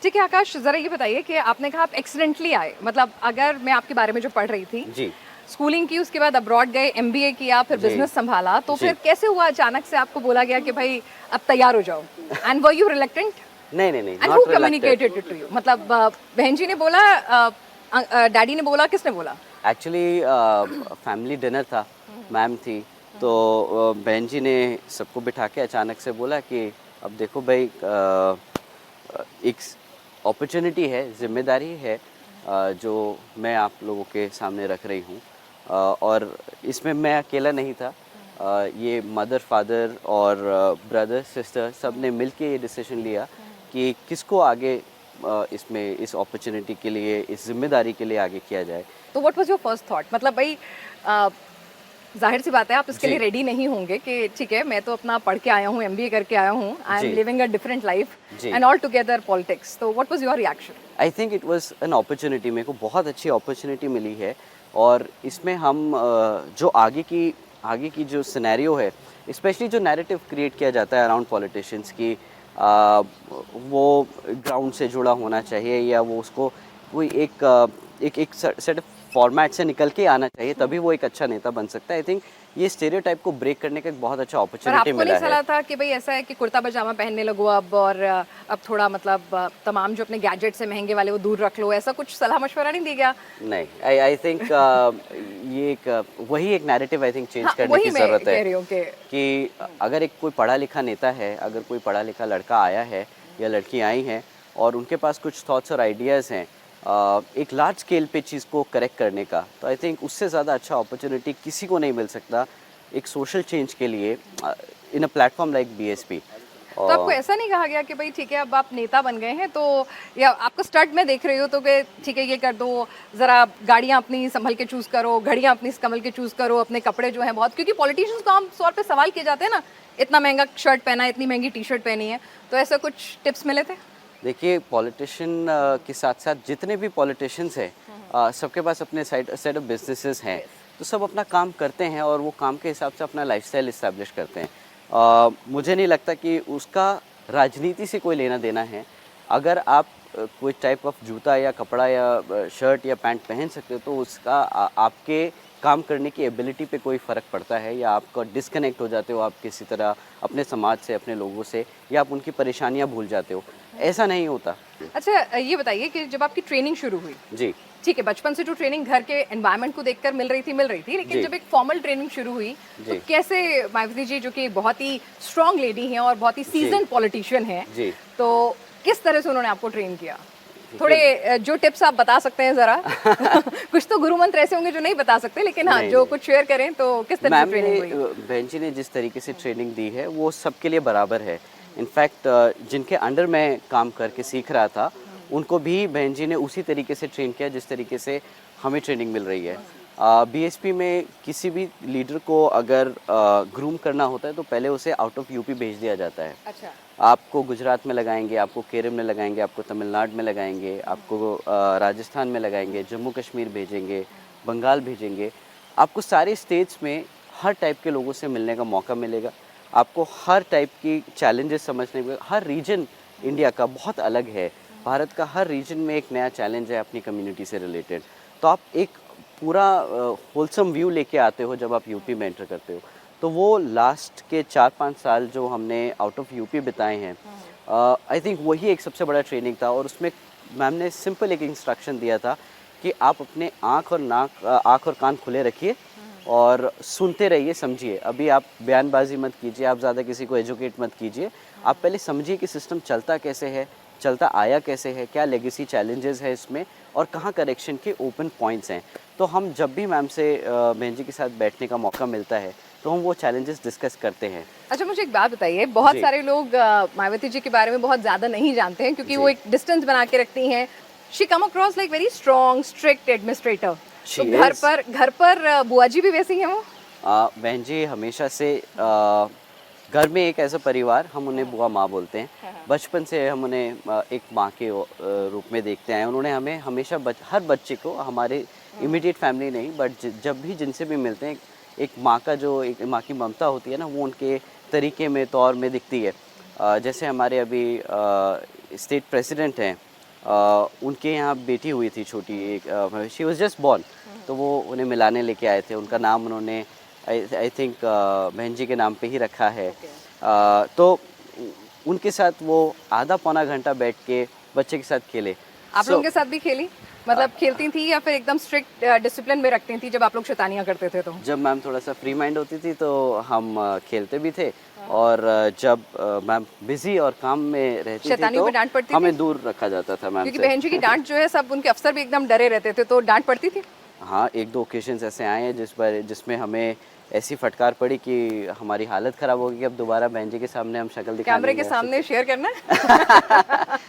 ठीक है आकाश, ज़रा ये बताइए कि आपने कहा आप एक्सीडेंटली आए, मतलब अगर मैं आपके बारे में जो पढ़ रही थी, जी स्कूलिंग की, उसके बाद अब्रॉड गए, एमबीए किया, फिर जी बिजनेस संभाला, तो जी फिर कैसे हुआ अचानक से आपको बोला गया कि भाई अब तैयार हो जाओ? एंड वर यू रिलक्टेंट नहीं नहीं नहीं, and who not reelected. Communicated it to you? मतलब बहन जी ने बोला, डैडी ने बोला, किसने बोला? एक्चुअली फैमिली डिनर था, मैम थी, तो बहन जी ने सबको बिठा के अचानक से बोला कि अब देखो भाई, एक अपॉर्चुनिटी है, जिम्मेदारी है, जो मैं आप लोगों के सामने रख रही हूँ। और इसमें मैं अकेला नहीं था, ये मदर फादर और ब्रदर सिस्टर सब ने मिल के ये डिसीजन लिया कि किसको आगे इसमें इस अपॉर्चुनिटी के लिए, इस जिम्मेदारी के लिए आगे किया जाए। तो what was your first thought? मतलब भाई जाहिर सी बात है आप इसके जी लिए रेडी नहीं होंगे कि ठीक है मैं तो अपना पढ़ के आया हूँ, एमबीए करके आया हूँ, आई एम जी लिविंग अ डिफरेंट लाइफ जी एंड ऑल टुगेदर पॉलिटिक्स, तो what was your reaction? I think it was an opportunity, मेरे को बहुत अच्छी अपॉर्चुनिटी मिली है। और इसमें हम जो आगे की जो सिनेरियो है, स्पेशली जो नैरेटिव क्रिएट किया जाता है अराउंड पॉलिटिशियंस की, वो ग्राउंड से जुड़ा होना चाहिए, या वो उसको कोई एक सेट ऑफ फॉर्मेट से निकल के आना चाहिए, तभी वो एक अच्छा नेता बन सकता है। आई थिंक ये स्टेरियोटाइप को ब्रेक करने का एक बहुत अच्छा पर अपॉर्चुनिटी आपको नहीं मिला है। सलाह था कि भाई ऐसा है कि कुर्ता पजामा पहनने लगो अब, और अब थोड़ा मतलब तमाम जो अपने गैजेट्स है महंगे वाले वो दूर रख लो, ऐसा कुछ सलाह मशवरा नहीं दिया गया? नहीं, आई थिंक ये वही एक नैरेटिव आई थिंक चेंज हाँ, करने वही की मैं ज़रूरत है कह रही हूँ कि कि अगर एक कोई पढ़ा लिखा नेता है, अगर कोई पढ़ा लिखा लड़का आया है या लड़की आई हैं और उनके पास कुछ थॉट्स और आइडियाज़ हैं, एक लार्ज स्केल पे चीज़ को करेक्ट करने का, तो आई थिंक उससे ज़्यादा अच्छा अपॉर्चुनिटी किसी को नहीं मिल सकता एक सोशल चेंज के लिए, इन अ प्लेटफॉर्म लाइक बीएसपी। तो आपको और ऐसा नहीं कहा गया कि भाई ठीक है अब आप नेता बन गए हैं, तो या आपको स्टड में देख रही हो तो कि ठीक है ये कर दो, ज़रा गाड़ियाँ अपनी संभल के चूज़ करो, घड़ियाँ अपनी संभल के चूज़ करो, अपने कपड़े जो हैं बहुत, क्योंकि पॉलिटिशियंस को आम तौर पे सवाल किए जाते हैं ना, इतना महंगा शर्ट पहना है, इतनी महंगी टी शर्ट पहनी है, तो ऐसा कुछ टिप्स मिले थे? देखिए, पॉलिटिशियन के साथ साथ जितने भी पॉलिटिशियंस हैं, सबके पास अपने सेट ऑफ बिजनेसेस हैं, तो सब अपना काम करते हैं और वो काम के हिसाब से अपना लाइफस्टाइल इस्टेब्लिश करते हैं। मुझे नहीं लगता कि उसका राजनीति से कोई लेना देना है। अगर आप कोई टाइप ऑफ जूता या कपड़ा या शर्ट या पैंट पहन सकते हो, तो उसका आपके काम करने की एबिलिटी पे कोई फ़र्क पड़ता है, या आपका डिस्कनेक्ट हो जाते हो आप किसी तरह अपने समाज से, अपने लोगों से, या आप उनकी परेशानियां भूल जाते हो। ऐसा नहीं होता। अच्छा, ये बताइए कि जब आपकी ट्रेनिंग शुरू हुई, जी ठीक है बचपन से जो ट्रेनिंग घर के एनवायरनमेंट को देखकर मिल रही थी, लेकिन जी जब एक फॉर्मल ट्रेनिंग शुरू हुई तो जी कैसे मायावती जी जो कि बहुत ही स्ट्रांग लेडी हैं और बहुत ही जी सीजन पॉलिटिशियन हैं, जी तो किस तरह से उन्होंने आपको ट्रेन किया? ठीक थोड़े है। जो टिप्स आप बता सकते हैं जरा? कुछ तो गुरु मंत्र ऐसे होंगे जो नहीं बता सकते, लेकिन हाँ नहीं जो नहीं, कुछ शेयर करें तो किस तरह से मैम ने ट्रेनिंग हुई? बहन जी ने जिस तरीके से ट्रेनिंग दी है वो सबके लिए बराबर है। इनफैक्ट जिनके अंडर मैं काम करके सीख रहा था, उनको भी बहन जी ने उसी तरीके से ट्रेन किया जिस तरीके से हमें ट्रेनिंग मिल रही है। बीएसपी में किसी भी लीडर को अगर ग्रूम करना होता है, तो पहले उसे आउट ऑफ यूपी भेज दिया जाता है। अच्छा। आपको गुजरात में लगाएंगे, आपको केरल में लगाएंगे, आपको तमिलनाडु में लगाएंगे, आपको राजस्थान में लगाएंगे, जम्मू कश्मीर भेजेंगे, बंगाल भेजेंगे। आपको सारे स्टेट्स में हर टाइप के लोगों से मिलने का मौका मिलेगा। आपको हर टाइप की चैलेंजेस समझने को, हर रीजन इंडिया का बहुत अलग है। भारत का हर रीजन में एक नया चैलेंज है अपनी कम्युनिटी से रिलेटेड। तो आप एक पूरा होलसम व्यू लेके आते हो जब आप यूपी में एंटर करते हो। तो वो लास्ट के 4-5 साल जो हमने आउट ऑफ यूपी बिताए हैं, आई थिंक वही एक सबसे बड़ा ट्रेनिंग था। और उसमें मैम ने सिंपल एक इंस्ट्रक्शन दिया था कि आप अपने आँख और कान खुले रखिए और सुनते रहिए, समझिए। अभी आप बयानबाजी मत कीजिए, आप ज़्यादा किसी को एजुकेट मत कीजिए। आप पहले समझिए कि सिस्टम चलता कैसे है, चलता आया कैसे है, क्या लेगेसी चैलेंजेस है इसमें, और कहाँ करेक्शन के ओपन पॉइंट्स हैं। तो हम जब भी मैम से बहन जी के साथ बैठने का मौका मिलता है, तो हम वो चैलेंजेस डिस्कस करते हैं। अच्छा, मुझे एक बात बताइए, बहुत जी सारे लोग मायावती जी के बारे में बहुत ज़्यादा नहीं जानते हैं क्योंकि वो जी एक डिस्टेंस बना के रखती हैं। She come across like very strong strict administrator. तो शी इज़। घर पर बुआ जी भी वैसी हैं वो? बहन जी हमेशा से घर में एक ऐसा परिवार, हम उन्हें बुआ माँ बोलते हैं। बचपन से हम उन्हें एक माँ के रूप में देखते आए हैं। उन्होंने हमें हमेशा हर बच्चे को, हमारे इमीडिएट फैमिली नहीं बट जब भी जिनसे भी मिलते हैं, एक माँ का जो एक माँ की ममता होती है ना, वो उनके तरीके में, तौर में दिखती है। जैसे हमारे अभी स्टेट प्रेसिडेंट हैं, उनके यहाँ बेटी हुई थी छोटी एक, शी वाज जस्ट बॉर्न, तो वो उन्हें मिलाने लेके आए थे। उनका नाम उन्होंने आई थिंक बहन जी के नाम पे ही रखा है। तो उनके साथ वो आधा पौना घंटा बैठ के बच्चे के साथ खेले। आप लोगों के साथ भी खेली, मतलब खेलती थी या फिर एकदम स्ट्रिक्ट डिसिप्लिन में रखती थी जब आप लोग शैतानियां करते थे तो? जब मैम थोड़ा सा फ्री माइंड होती थी तो हम खेलते भी थे, और जब मैम बिजी और काम में रहती थी शैतानियों पे तो डांट पड़ती हमें थी? दूर रखा जाता था मैम क्योंकि से। बहन जी की डांट जो है सब उनके अफसर भी एकदम डरे रहते थे, तो डांट पड़ती थी? हाँ, एक दो ओकेजन्स ऐसे आए हैं जिसमें हमें ऐसी फटकार पड़ी कि हमारी हालत ख़राब हो गई कि अब दोबारा बहन जी के सामने हम शक्ल दिखाने कैमरे के नहीं आ सामने सकते। शेयर करना है?